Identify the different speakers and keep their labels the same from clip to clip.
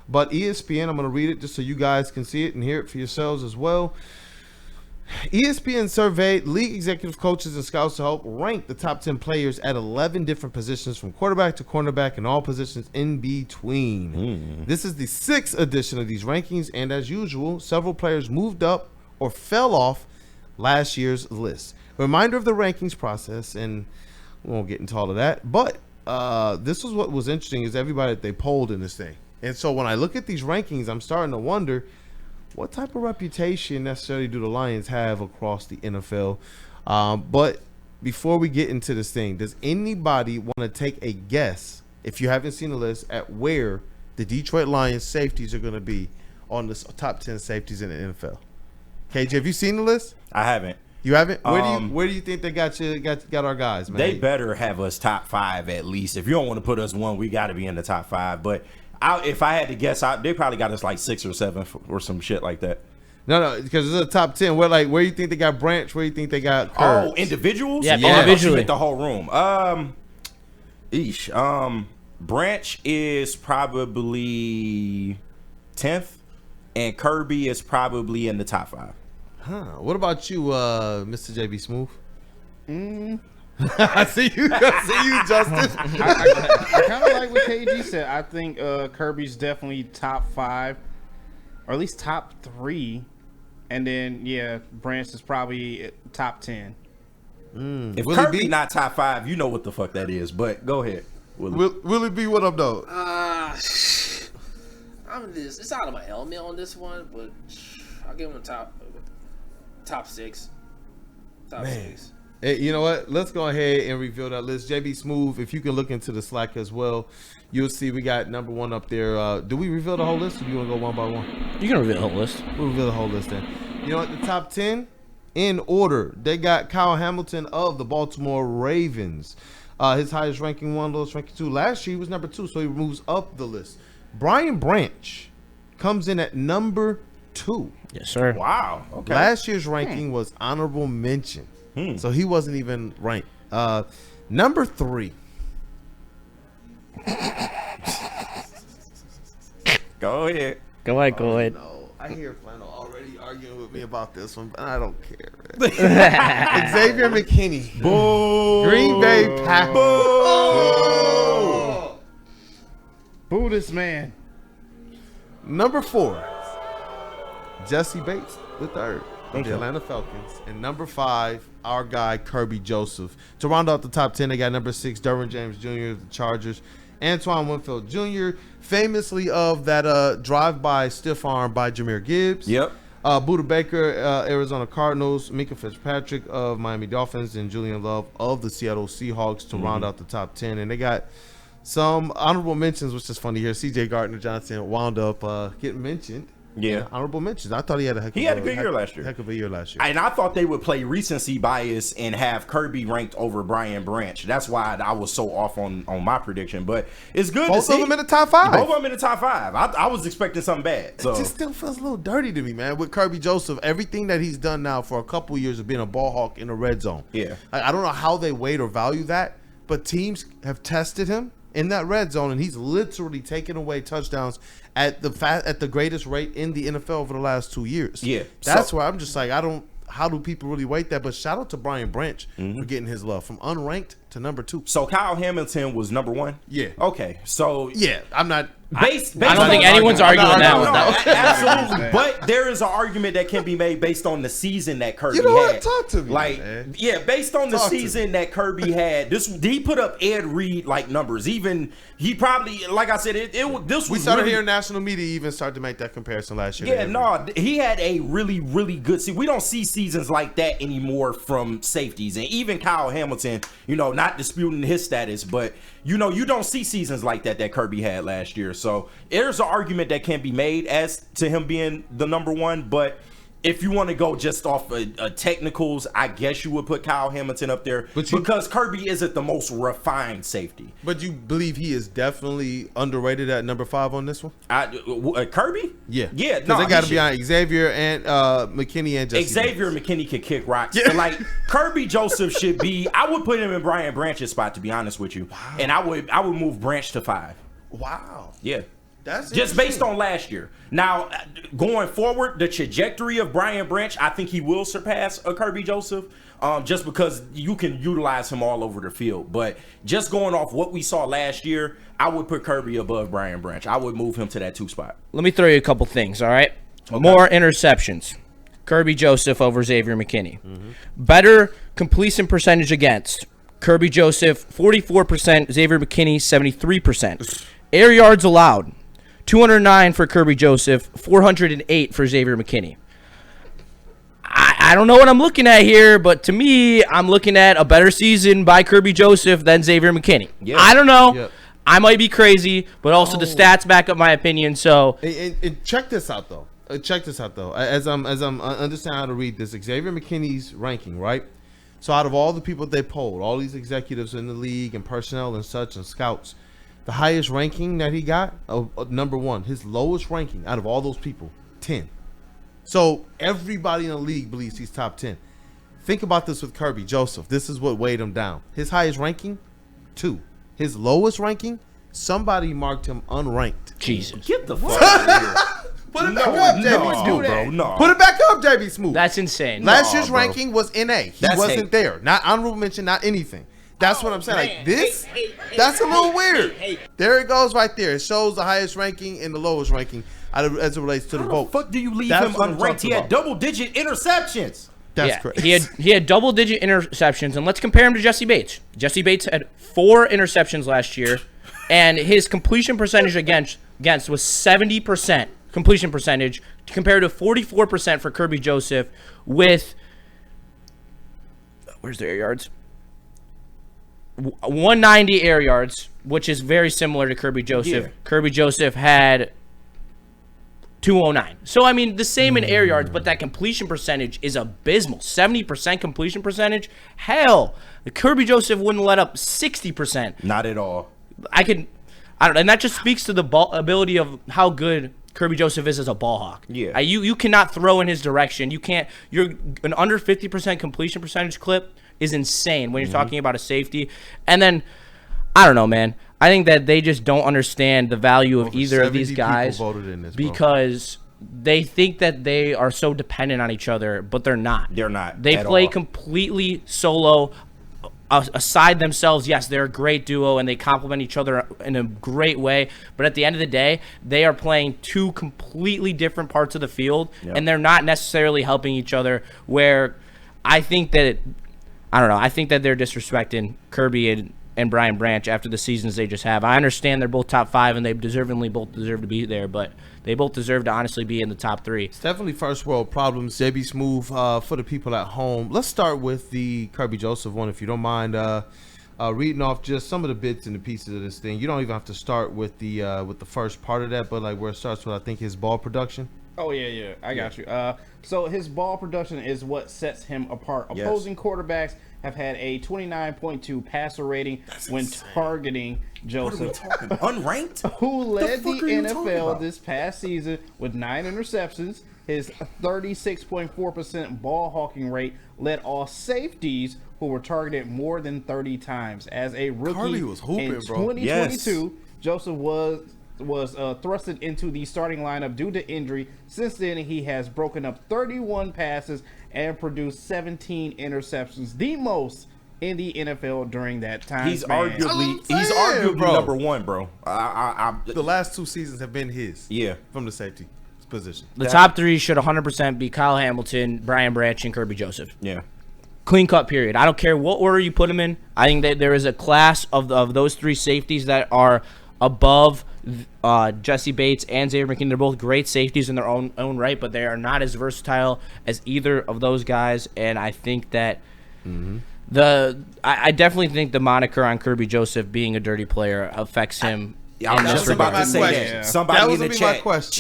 Speaker 1: But ESPN, I'm going to read it just so you guys can see it and hear it for yourselves as well. ESPN surveyed league executive coaches and scouts to help rank the top 10 players at 11 different positions from quarterback to cornerback and all positions in between. This is the 6th edition of these rankings, and as usual, several players moved up or fell off last year's list. A reminder of the rankings process, and we won't get into all of that, but this was what was interesting is everybody that they polled in this thing. And so when I look at these rankings, I'm starting to wonder, what type of reputation necessarily do the Lions have across the NFL? But before we get into this thing, does anybody want to take a guess, if you haven't seen the list, at where the Detroit Lions safeties are going to be on the top 10 safeties in the NFL? KJ, have you seen the list?
Speaker 2: I haven't.
Speaker 1: You haven't? Where do you think they got our guys, man?
Speaker 2: They better have us top 5 at least. If you don't want to put us 1, we got to be in the top 5. But if I had to guess, they probably got us like 6 or 7 or some shit like that.
Speaker 1: No, because it's a top 10. Where do you think they got Branch? Where do you think they got Kerby?
Speaker 2: Oh, individuals?
Speaker 3: Yeah, individually.
Speaker 2: The whole room. Branch is probably 10th, and Kerby is probably in the top 5.
Speaker 1: Huh. What about you, Mr. JB Smooth? I see you, Justin.
Speaker 4: I kind of like what KG said. I think Kirby's definitely top 5, or at least top 3, and then Branch is probably top 10.
Speaker 2: If Kerby not top 5, you know what the fuck that is. But go ahead.
Speaker 1: Will it be what up though?
Speaker 3: It's out of my element on this one, but I'll give him top 6. Top 6.
Speaker 1: Hey, you know what? Let's go ahead and reveal that list. JB Smooth, if you can look into the Slack as well, you'll see we got number 1 up there. Do we reveal the whole list, or do you want to go one by one?
Speaker 3: You can reveal the whole list.
Speaker 1: We'll reveal the whole list then. You know what? The top 10 in order. They got Kyle Hamilton of the Baltimore Ravens. His highest ranking 1, lowest ranking 2. Last year he was number 2, so he moves up the list. Brian Branch comes in at number 2.
Speaker 3: Yes, sir.
Speaker 2: Wow. Okay.
Speaker 1: Last year's ranking was honorable mention. So he wasn't even ranked. Number 3.
Speaker 2: Go ahead.
Speaker 3: Go ahead.
Speaker 1: No, I hear Flannel already arguing with me about this one, but I don't care. Xavier McKinney.
Speaker 2: Boo.
Speaker 1: Green Bay Packers.
Speaker 4: Boo this man.
Speaker 1: Number 4. Jesse Bates III of the Atlanta Falcons. And number 5, our guy Kerby Joseph. To round out the top 10, they got number 6, Derwin James Jr. of the Chargers. Antoine Winfield Jr., famously of that drive-by stiff arm by Jahmyr Gibbs.
Speaker 2: Yep.
Speaker 1: Budda Baker, Arizona Cardinals. Mika Fitzpatrick of Miami Dolphins. And Julian Love of the Seattle Seahawks to round out the top 10. And they got some honorable mentions, which is funny here. C.J. Gardner-Johnson wound up getting mentioned.
Speaker 2: Yeah.
Speaker 1: Honorable mentions. I thought he had a
Speaker 2: good year last year.
Speaker 1: Heck of a year last year.
Speaker 2: And I thought they would play recency bias and have Kerby ranked over Brian Branch. That's why I was so off on my prediction. But it's good to see.
Speaker 1: Both of them in the top 5.
Speaker 2: Both of them in the top 5. I was expecting something bad. So.
Speaker 1: It just still feels a little dirty to me, man. With Kerby Joseph, everything that he's done now for a couple of years of being a ball hawk in the red zone.
Speaker 2: Yeah.
Speaker 1: I don't know how they weight or value that, but teams have tested him in that red zone, and he's literally taken away touchdowns at the greatest rate in the NFL over the last 2 years.
Speaker 2: Yeah.
Speaker 1: That's why I'm just like, how do people really weight that? But shout out to Brian Branch for getting his love from unranked to number 2.
Speaker 2: So Kyle Hamilton was number 1?
Speaker 1: Yeah.
Speaker 2: Okay. So
Speaker 1: yeah, I'm not.
Speaker 3: I don't think anyone's arguing that one.
Speaker 2: Absolutely. But there is an argument that can be made based on the season that Kerby
Speaker 1: You know
Speaker 2: had.
Speaker 1: what? Talk to me, man.
Speaker 2: Based on the season that Kerby had, he put up Ed Reed like numbers. Even he probably, like I said, this was.
Speaker 1: We started
Speaker 2: really,
Speaker 1: hearing national media even start to make that comparison last year.
Speaker 2: Yeah, no, he had a really, really good season. We don't see seasons like that anymore from safeties, and even Kyle Hamilton. Not disputing his status, but you don't see seasons like that Kerby had last year. So there's an argument that can be made as to him being the number 1. But if you want to go just off technicals, I guess you would put Kyle Hamilton up there because Kerby isn't the most refined safety.
Speaker 1: But you believe he is definitely underrated at number 5 on this one?
Speaker 2: Kirby?
Speaker 1: Yeah.
Speaker 2: Yeah.
Speaker 1: Because they got to be on Xavier and McKinney and Jesse
Speaker 2: Xavier
Speaker 1: Bates.
Speaker 2: McKinney could kick rocks. Yeah. Like Kerby Joseph should be. I would put him in Brian Branch's spot, to be honest with you. Wow. And I would move Branch to 5.
Speaker 1: Wow.
Speaker 2: Yeah.
Speaker 1: That's
Speaker 2: just based
Speaker 1: interesting.
Speaker 2: on last year. Now, going forward, the trajectory of Brian Branch, I think he will surpass a Kerby Joseph, just because you can utilize him all over the field. But just going off what we saw last year, I would put Kerby above Brian Branch. I would move him to that 2 spot.
Speaker 5: Let me throw you a couple things, all right? More interceptions. Kerby Joseph over Xavier McKinney. Better completion percentage against. Kerby Joseph, 44%. Xavier McKinney, 73%. Air yards allowed. 209 for Kerby Joseph, 408 for Xavier McKinney. I don't know what I'm looking at here, but to me, I'm looking at a better season by Kerby Joseph than Xavier McKinney.
Speaker 2: Yeah.
Speaker 5: I don't know.
Speaker 1: Yep.
Speaker 5: I might be crazy, but also the stats back up my opinion. So
Speaker 1: And check this out though. As I'm understanding how to read this, Xavier McKinney's ranking, right? So out of all the people they polled, all these executives in the league and personnel and such and scouts, the highest ranking that he got, number 1, his lowest ranking out of all those people, 10. So everybody in the league believes he's top 10. Think about this with Kerby Joseph. This is what weighed him down. His highest ranking, 2. His lowest ranking, somebody marked him unranked.
Speaker 5: Jesus.
Speaker 2: Get the fuck out of here.
Speaker 1: Put it back up, JB Smooth.
Speaker 2: bro, no.
Speaker 1: Put it back up, JB Smooth.
Speaker 5: That's insane.
Speaker 1: Last year's
Speaker 2: bro.
Speaker 1: ranking was NA. He
Speaker 2: That's
Speaker 1: wasn't
Speaker 2: hate.
Speaker 1: there. Not honorable mention, not anything. That's what I'm saying. Like
Speaker 3: man.
Speaker 1: this,
Speaker 3: Hey,
Speaker 1: that's a little
Speaker 3: hey,
Speaker 1: weird.
Speaker 3: hey.
Speaker 1: There it goes right there. It shows the highest ranking and the lowest ranking as it relates to the
Speaker 2: How
Speaker 1: vote.
Speaker 2: the fuck do you leave
Speaker 1: That's
Speaker 2: him
Speaker 1: what I'm
Speaker 2: unranked?
Speaker 1: talking
Speaker 2: He had
Speaker 1: about.
Speaker 2: double-digit interceptions.
Speaker 1: That's
Speaker 5: Yeah,
Speaker 1: correct.
Speaker 5: he had double-digit interceptions, and let's compare him to Jesse Bates. Jesse Bates had 4 interceptions last year, and his completion percentage against was 70% completion percentage compared to 44% for Kerby Joseph with where's the air yards? 190 air yards, which is very similar to Kerby Joseph.
Speaker 2: Yeah.
Speaker 5: Kerby Joseph had 209. So, I mean, the same in air yards, but that completion percentage is abysmal. 70% completion percentage? Hell, the Kerby Joseph wouldn't let up 60%.
Speaker 2: Not at all.
Speaker 5: I don't know, and that just speaks to the ball ability of how good Kerby Joseph is as a ball hawk.
Speaker 2: Yeah.
Speaker 5: You cannot throw in his direction. You can't. An under 50% completion percentage clip is insane when you're talking about a safety. And then, I don't know, man. I think that they just don't understand the value of
Speaker 1: Over
Speaker 5: either of
Speaker 1: 70
Speaker 5: these guys
Speaker 1: people voted in this, bro.
Speaker 5: because they think that they are so dependent on each other, but they're not.
Speaker 2: They're not
Speaker 5: They
Speaker 2: at
Speaker 5: play
Speaker 2: all.
Speaker 5: completely solo. Aside themselves, yes, they're a great duo and they complement each other in a great way. But at the end of the day, they are playing 2 completely different parts of the field, and they're not necessarily helping each other. Where I think that, I don't know, I think that they're disrespecting Kerby and Brian Branch after the seasons they just have. I understand they're both top 5 and they both deserve to be there, but they both deserve to honestly be in the top 3.
Speaker 1: It's definitely first world problems. JB Smooth, for the people at home, let's start with the Kerby Joseph one, if you don't mind reading off just some of the bits and the pieces of this thing. You don't even have to start with the first part of that, but like where it starts with, I think, his ball production.
Speaker 4: Oh, yeah. I got you. So his ball production is what sets him apart.
Speaker 2: Yes.
Speaker 4: Opposing quarterbacks have had a 29.2 passer rating when targeting Joseph,
Speaker 2: Unranked?
Speaker 4: who led the
Speaker 2: fuck are you talking
Speaker 4: NFL
Speaker 2: about?
Speaker 4: this past season with 9 interceptions. His 36.4% ball hawking rate led all safeties who were targeted more than 30 times. As a rookie
Speaker 1: Kerby was hooping,
Speaker 4: in
Speaker 1: bro.
Speaker 4: 2022,
Speaker 2: Yes.
Speaker 4: Joseph was thrusted into the starting lineup due to injury. Since then, he has broken up 31 passes and produced 17 interceptions, the most in the NFL during that time.
Speaker 2: He's
Speaker 4: span.
Speaker 2: arguably
Speaker 1: bro.
Speaker 2: number 1, bro.
Speaker 1: The last 2 seasons have been his.
Speaker 2: Yeah.
Speaker 1: From the safety position.
Speaker 5: The top 3 should 100% be Kyle Hamilton, Brian Branch, and Kerby Joseph.
Speaker 2: Yeah.
Speaker 5: Clean cut, period. I don't care what order you put them in. I think that there is a class of those 3 safeties that are above Jesse Bates and Xavier McKinney. They're both great safeties in their own right, but they are not as versatile as either of those guys. And I think that I definitely think the moniker on Kerby Joseph being a dirty player affects him.
Speaker 2: I was just about to say
Speaker 1: question.
Speaker 2: that. Somebody
Speaker 1: That was
Speaker 2: in the
Speaker 1: gonna be my
Speaker 2: chat.
Speaker 1: question.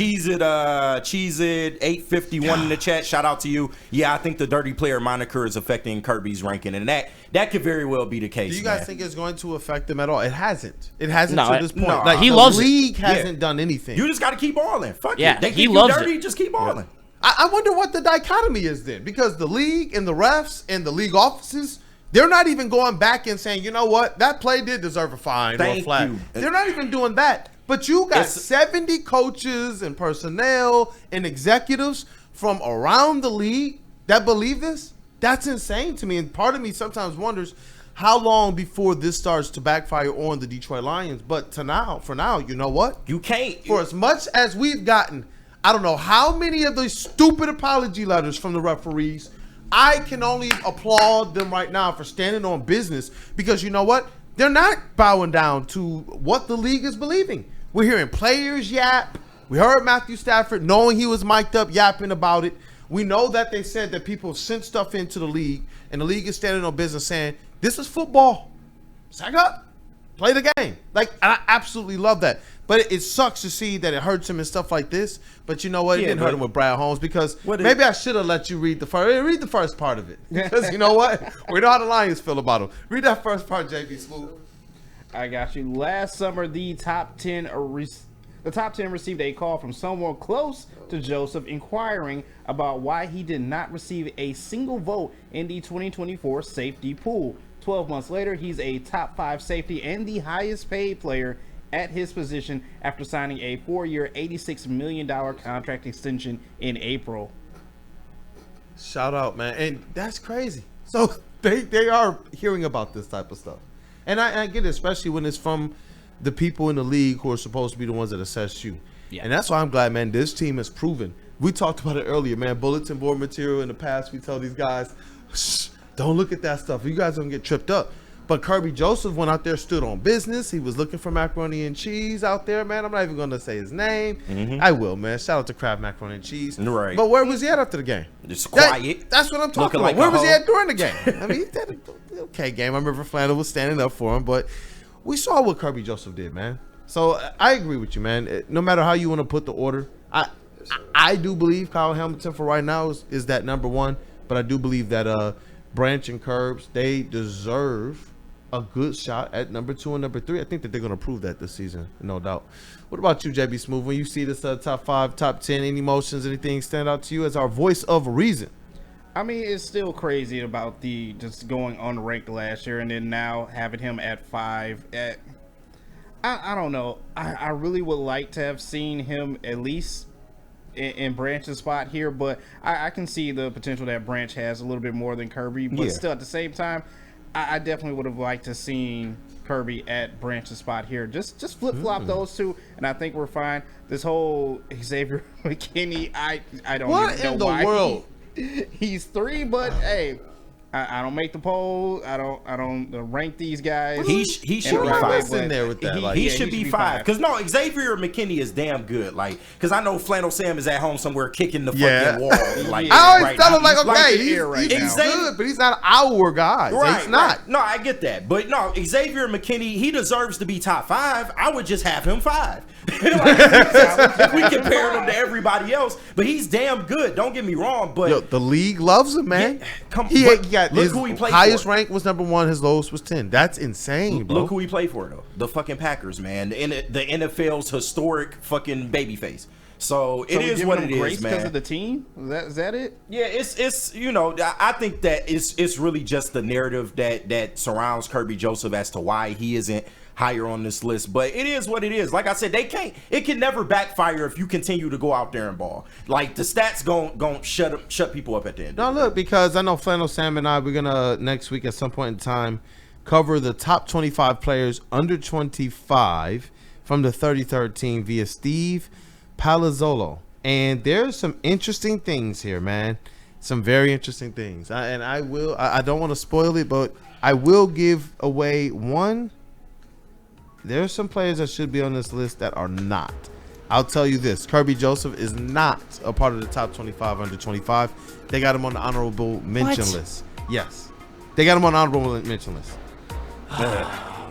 Speaker 2: Cheese it 851 in the chat. Shout out to you. Yeah, I think the dirty player moniker is affecting Kirby's ranking, and that could very well be the case.
Speaker 1: Do you guys
Speaker 2: man.
Speaker 1: think it's going to affect him at all? It hasn't. It hasn't
Speaker 5: No,
Speaker 1: to this point.
Speaker 2: no.
Speaker 1: Like
Speaker 5: He
Speaker 1: the
Speaker 5: loves it.
Speaker 1: league hasn't done anything.
Speaker 2: You just got to keep balling. Fuck
Speaker 5: Yeah,
Speaker 2: it. They
Speaker 5: he
Speaker 2: think
Speaker 5: loves
Speaker 2: you dirty.
Speaker 5: it.
Speaker 2: Just keep balling.
Speaker 1: I wonder what the dichotomy is then, because the league and the refs and the league offices, they're not even going back and saying, you know what, that play did deserve a fine or a
Speaker 2: Thank
Speaker 1: flag.
Speaker 2: you.
Speaker 1: They're not even doing that. But you got 70 coaches and personnel and executives from around the league that believe this. That's insane to me. And part of me sometimes wonders how long before this starts to backfire on the Detroit Lions. But for now, you know what?
Speaker 2: You can't.
Speaker 1: For as much as we've gotten, I don't know how many of these stupid apology letters from the referees, I can only applaud them right now for standing on business, because you know what? They're not bowing down to what the league is believing. We're hearing players yap. We heard Matthew Stafford, knowing he was mic'd up, yapping about it. We know that they said that people sent stuff into the league, and the league is standing on business saying, this is football. Sack up. Play the game. Like, I absolutely love that. But it sucks to see that it hurts him and stuff like this. But you know what? It didn't hurt him with Brad Holmes, because maybe I should have let you read the first part of it. Because you know what? We know how the Lions feel about him. Read that first part, JB Smooth.
Speaker 4: I got you. Last summer, the top 10 received a call from someone close to Joseph inquiring about why he did not receive a single vote in the 2024 safety pool. 12 months later, he's a top 5 safety and the highest paid player at his position after signing a 4-year, $86 million contract extension in April.
Speaker 1: Shout out, man. And that's crazy. So they are hearing about this type of stuff. And I get it, especially when it's from the people in the league who are supposed to be the ones that assess you. Yeah. And that's why I'm glad, man, this team has proven. We talked about it earlier, man. Bulletin board material in the past, we tell these guys, shh, don't look at that stuff. You guys don't get tripped up. But Kerby Joseph went out there, stood on business. He was looking for macaroni and cheese out there, man. I'm not even going to say his name. Mm-hmm. I will, man. Shout out to Kraft Macaroni and Cheese.
Speaker 2: Right.
Speaker 1: But where was he at after the game?
Speaker 2: Just quiet.
Speaker 1: That's what I'm talking about. Where was he at during the game? I mean, he did an okay game. I remember Flannel was standing up for him, but we saw what Kerby Joseph did, man. So I agree with you, man. No matter how you want to put the order, I do believe Kyle Hamilton for right now is that number one, but I do believe that Branch and Kerbs, they deserve a good shot at number 2 and number 3. I think that they're going to prove that this season, no doubt. What about you, JB Smooth? When you see this top 5, top 10, any emotions, anything stand out to you as our voice of reason?
Speaker 4: I mean, it's still crazy about the just going unranked last year and then now having him at 5. I don't know. I really would like to have seen him at least in Branch's spot here, but I can see the potential that Branch has a little bit more than Kerby, but still at the same time, I definitely would have liked to seen Kerby at Branch's spot here. Just flip-flop those two, and I think we're fine. This whole Xavier McKinney, I don't even know why. What in the world? He's 3, but hey, I don't make the poll. I don't rank these guys.
Speaker 2: He should be 5.
Speaker 1: In there with that.
Speaker 2: He should be 5. Because no, Xavier McKinney is damn good. Like, because I know Flannel Sam is at home somewhere kicking the fucking wall. Like,
Speaker 1: I always tell him, like, okay,
Speaker 2: he's
Speaker 1: good, but he's not our guy.
Speaker 2: Right,
Speaker 1: he's not.
Speaker 2: Right. No, I get that. But no, Xavier McKinney, he deserves to be top 5. I would just have him 5. If we compare him to everybody else, but he's damn good. Don't get me wrong, but
Speaker 1: yo, the league loves him, man. Look who he played highest for. Rank was number 1. His lowest was 10. That's insane, bro.
Speaker 2: Look who he played for, though. The fucking Packers, man. The NFL's historic fucking babyface. So it is what it is, man.
Speaker 4: Because of the team? Is that it?
Speaker 2: Yeah, it's you know, I think that it's really just the narrative that surrounds Kerby Joseph as to why he isn't higher on this list. But it is what it is. Like I said, it can never backfire if you continue to go out there and ball. Like, the stats gon' shut people up at the end.
Speaker 1: No, look, because I know Flannel Sam and I, we're gonna next week at some point in time cover the top 25 players under 25 from the 33rd team via Steve Palazzolo. And there's some interesting things here, man. Some very interesting things. I don't want to spoil it, but I will give away one. There's some players that should be on this list that are not. I'll tell you this. Kerby Joseph is not a part of the top 25 under 25. They got him on the honorable mention list. Yes. They got him on the honorable mention list.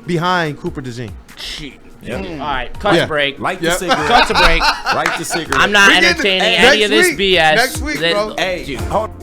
Speaker 1: Behind Cooper DeJean.
Speaker 5: Shit. Yep. All right, cut to break.
Speaker 2: Light the cigarette.
Speaker 5: Cut to break.
Speaker 2: Light the cigarette.
Speaker 5: I'm not entertaining any of this BS.
Speaker 1: Next week, bro.
Speaker 2: Hey, hold on.